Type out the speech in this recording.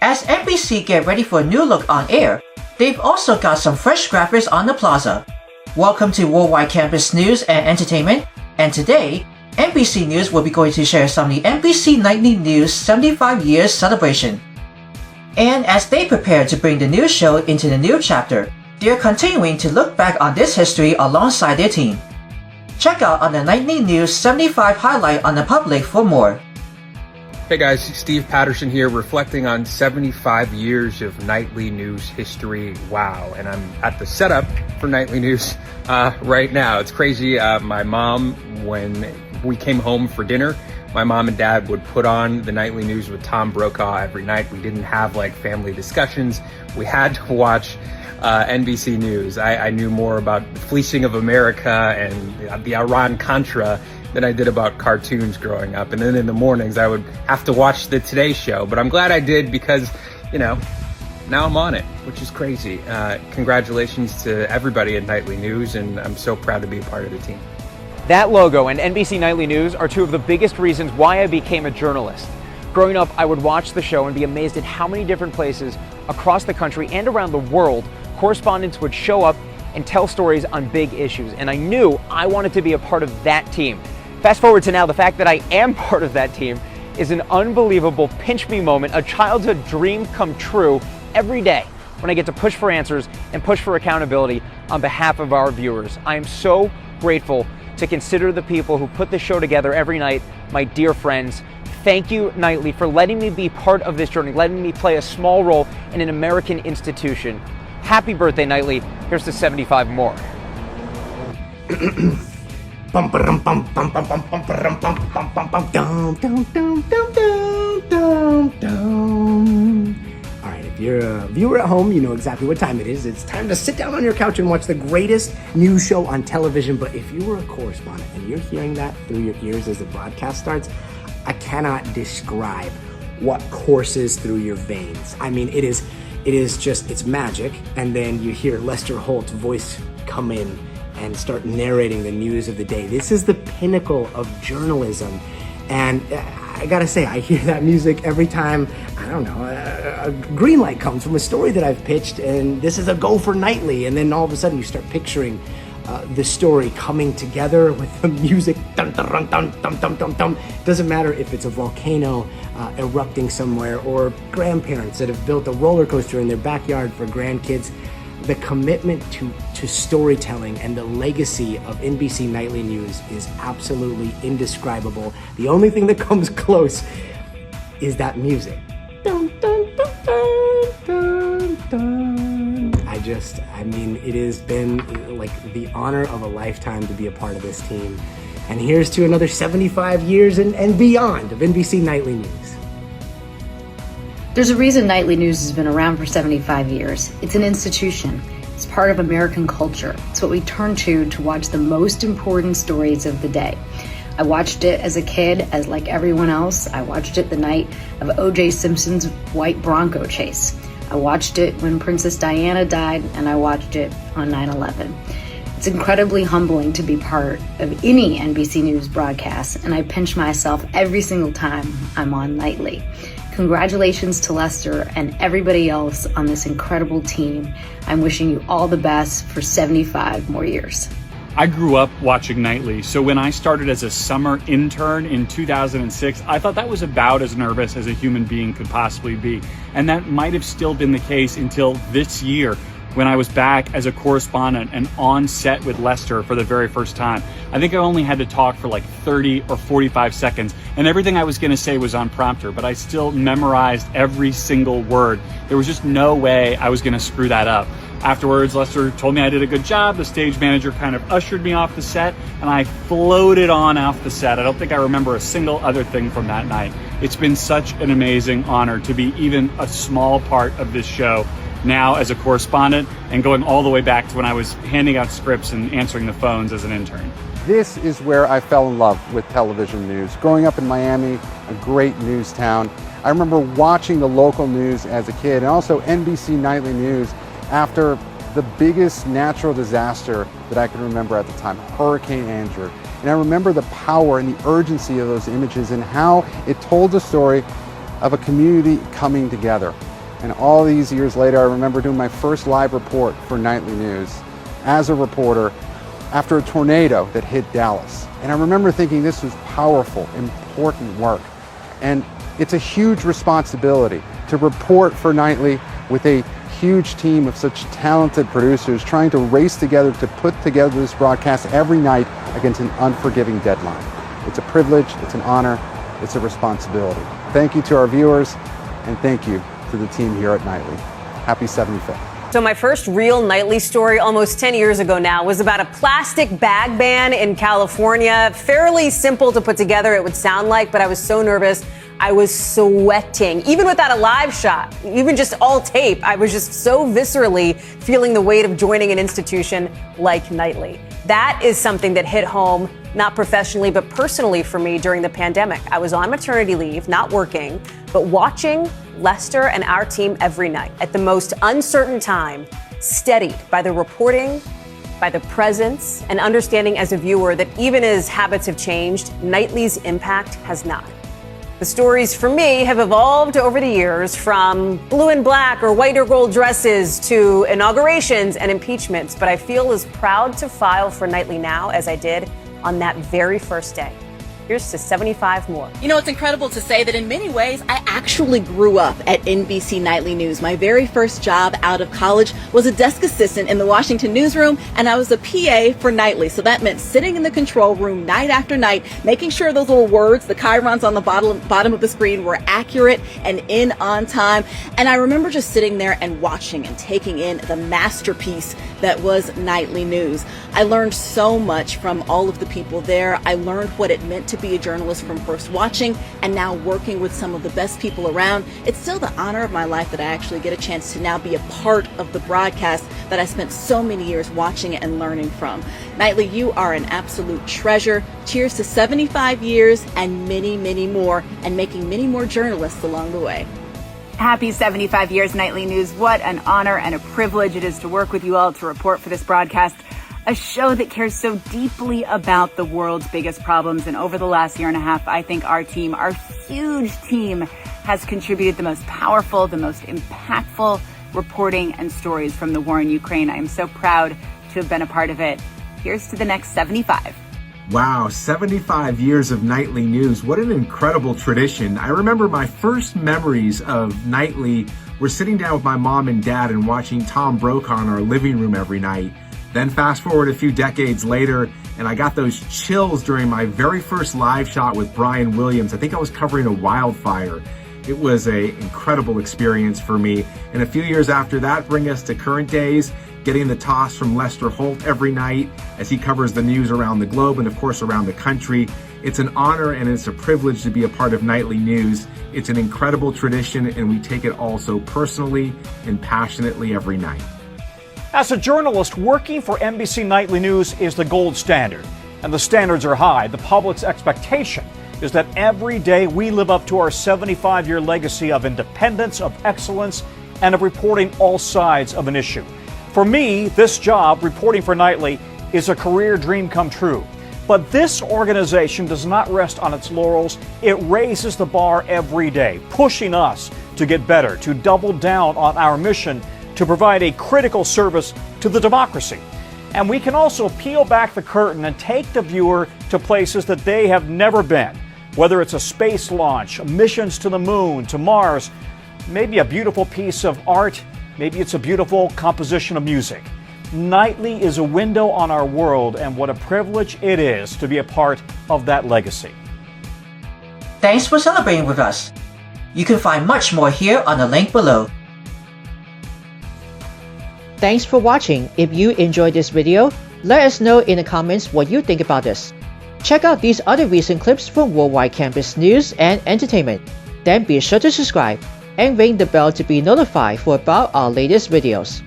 As NBC get ready for a new look on air, they've also got some fresh graphics on the Plaza. Welcome to Worldwide Campus News and Entertainment, and today, NBC News will be going to share some of the NBC Nightly News 75 years celebration. And as they prepare to bring the news show into the new chapter, they're continuing to look back on this history alongside their team. Check out on the Nightly News 75 highlight on the public for more. Hey guys, Steve Patterson here, reflecting on 75 years of Nightly News history. Wow, and I'm at the setup for Nightly News right now. It's crazy. My mom, when we came home for dinner, my mom and dad would put on the Nightly News with Tom Brokaw every night. We didn't have like family discussions. We had to watch NBC News. I knew more about the fleecing of America and the Iran-Contra than I did about cartoons growing up. And then in the mornings, I would have to watch the Today Show. But I'm glad I did because, you know, now I'm on it, which is crazy. Congratulations to everybody at Nightly News, and I'm so proud to be a part of the team. That logo and NBC Nightly News are two of the biggest reasons why I became a journalist. Growing up, I would watch the show and be amazed at how many different places across the country and around the world correspondents would show up and tell stories on big issues. And I knew I wanted to be a part of that team. Fast forward to now, the fact that I am part of that team is an unbelievable pinch me moment, a childhood dream come true every day when I get to push for answers and push for accountability on behalf of our viewers. I am so grateful to consider the people who put this show together every night, my dear friends. Thank you, Nightly, for letting me be part of this journey, letting me play a small role in an American institution. Happy birthday, Nightly. Here's to 75 more. All right, if you're a viewer at home, you know exactly what time it is. It's time to sit down on your couch and watch the greatest news show on television. But if you were a correspondent and you're hearing that through your ears as the broadcast starts, I cannot describe what courses through your veins. I mean, it is just, it's magic. And then you hear Lester Holt's voice come in and start narrating the news of the day. This is the pinnacle of journalism. And I gotta say, I hear that music every time, I don't know, a green light comes from a story that I've pitched, and this is a go for Nightly. And then all of a sudden you start picturing the story coming together with the music. Dun, dun, dun, dun, dun, dun, dun. Doesn't matter if it's a volcano erupting somewhere or grandparents that have built a roller coaster in their backyard for grandkids. The commitment to storytelling and the legacy of NBC Nightly News is absolutely indescribable. The only thing that comes close is that music. Dun, dun, dun, dun, dun, dun. I mean, it has been like the honor of a lifetime to be a part of this team. And here's to another 75 years and beyond of NBC Nightly News. There's a reason Nightly News has been around for 75 years. It's an institution. It's part of American culture. It's what we turn to watch the most important stories of the day. I watched it as a kid, as like everyone else. I watched it the night of O.J. Simpson's white Bronco chase. I watched it when Princess Diana died, and I watched it on 9/11. It's incredibly humbling to be part of any NBC News broadcast, and I pinch myself every single time I'm on Nightly. Congratulations to Lester and everybody else on this incredible team. I'm wishing you all the best for 75 more years. I grew up watching Nightly, so when I started as a summer intern in 2006, I thought that was about as nervous as a human being could possibly be. And that might have still been the case until this year, when I was back as a correspondent and on set with Lester for the very first time. I think I only had to talk for like 30 or 45 seconds, and everything I was gonna say was on prompter, but I still memorized every single word. There was just no way I was gonna screw that up. Afterwards, Lester told me I did a good job. The stage manager kind of ushered me off the set, and I floated on off the set. I don't think I remember a single other thing from that night. It's been such an amazing honor to be even a small part of this show now as a correspondent, and going all the way back to when I was handing out scripts and answering the phones as an intern. This is where I fell in love with television news. Growing up in Miami, a great news town, I remember watching the local news as a kid, and also NBC Nightly News after the biggest natural disaster that I can remember at the time, Hurricane Andrew. And I remember the power and the urgency of those images and how it told the story of a community coming together. And all these years later, I remember doing my first live report for Nightly News as a reporter after a tornado that hit Dallas. And I remember thinking this was powerful, important work. And it's a huge responsibility to report for Nightly with a huge team of such talented producers trying to race together to put together this broadcast every night against an unforgiving deadline. It's a privilege, it's an honor, it's a responsibility. Thank you to our viewers, and thank you to the team here at Nightly. Happy 75th. So my first real Nightly story almost 10 years ago now was about a plastic bag ban in California. Fairly simple to put together, it would sound like, but I was so nervous. I was sweating, even without a live shot, even just all tape. I was just so viscerally feeling the weight of joining an institution like Nightly. That is something that hit home, not professionally, but personally for me during the pandemic. I was on maternity leave, not working, but watching Lester and our team every night at the most uncertain time, steadied by the reporting, by the presence, and understanding as a viewer that even as habits have changed, Nightly's impact has not. The stories for me have evolved over the years, from blue and black or white or gold dresses to inaugurations and impeachments, but I feel as proud to file for Nightly now as I did on that very first day. Here's to 75 more. You know, it's incredible to say that in many ways, I actually grew up at NBC Nightly News. My very first job out of college was a desk assistant in the Washington newsroom, and I was a PA for Nightly. So that meant sitting in the control room night after night, making sure those little words, the chyrons on the bottom of the screen, were accurate and in on time. And I remember just sitting there and watching and taking in the masterpiece that was Nightly News. I learned so much from all of the people there. I learned what it meant to be a journalist from first watching and now working with some of the best people around. It's still the honor of my life that I actually get a chance to now be a part of the broadcast that I spent so many years watching and learning from. Nightly, you are an absolute treasure. Cheers to 75 years and many, many more, and making many more journalists along the way. Happy 75 years, Nightly News. What an honor and a privilege it is to work with you all to report for this broadcast, a show that cares so deeply about the world's biggest problems. And over the last year and a half, I think our team, our huge team, has contributed the most powerful, the most impactful reporting and stories from the war in Ukraine. I am so proud to have been a part of it. Here's to the next 75. Wow, 75 years of Nightly News. What an incredible tradition. I remember my first memories of Nightly were sitting down with my mom and dad and watching Tom Brokaw in our living room every night. Then fast forward a few decades later, and I got those chills during my very first live shot with Brian Williams. I think I was covering a wildfire. It was an incredible experience for me. And a few years after that, bring us to current days, getting the toss from Lester Holt every night as he covers the news around the globe and of course around the country. It's an honor and it's a privilege to be a part of Nightly News. It's an incredible tradition and we take it all so personally and passionately every night. As a journalist, working for NBC Nightly News is the gold standard, and the standards are high. The public's expectation is that every day we live up to our 75-year legacy of independence, of excellence, and of reporting all sides of an issue. For me, this job, reporting for Nightly, is a career dream come true. But this organization does not rest on its laurels. It raises the bar every day, pushing us to get better, to double down on our mission to provide a critical service to the democracy. And we can also peel back the curtain and take the viewer to places that they have never been, whether it's a space launch, missions to the moon, to Mars, maybe a beautiful piece of art, maybe it's a beautiful composition of music. Nightly is a window on our world, and what a privilege it is to be a part of that legacy. Thanks for celebrating with us. You can find much more here on the link below. Thanks for watching. If you enjoyed this video, let us know in the comments what you think about this. Check out these other recent clips from Worldwide Campus News and Entertainment. Then be sure to subscribe and ring the bell to be notified for about our latest videos.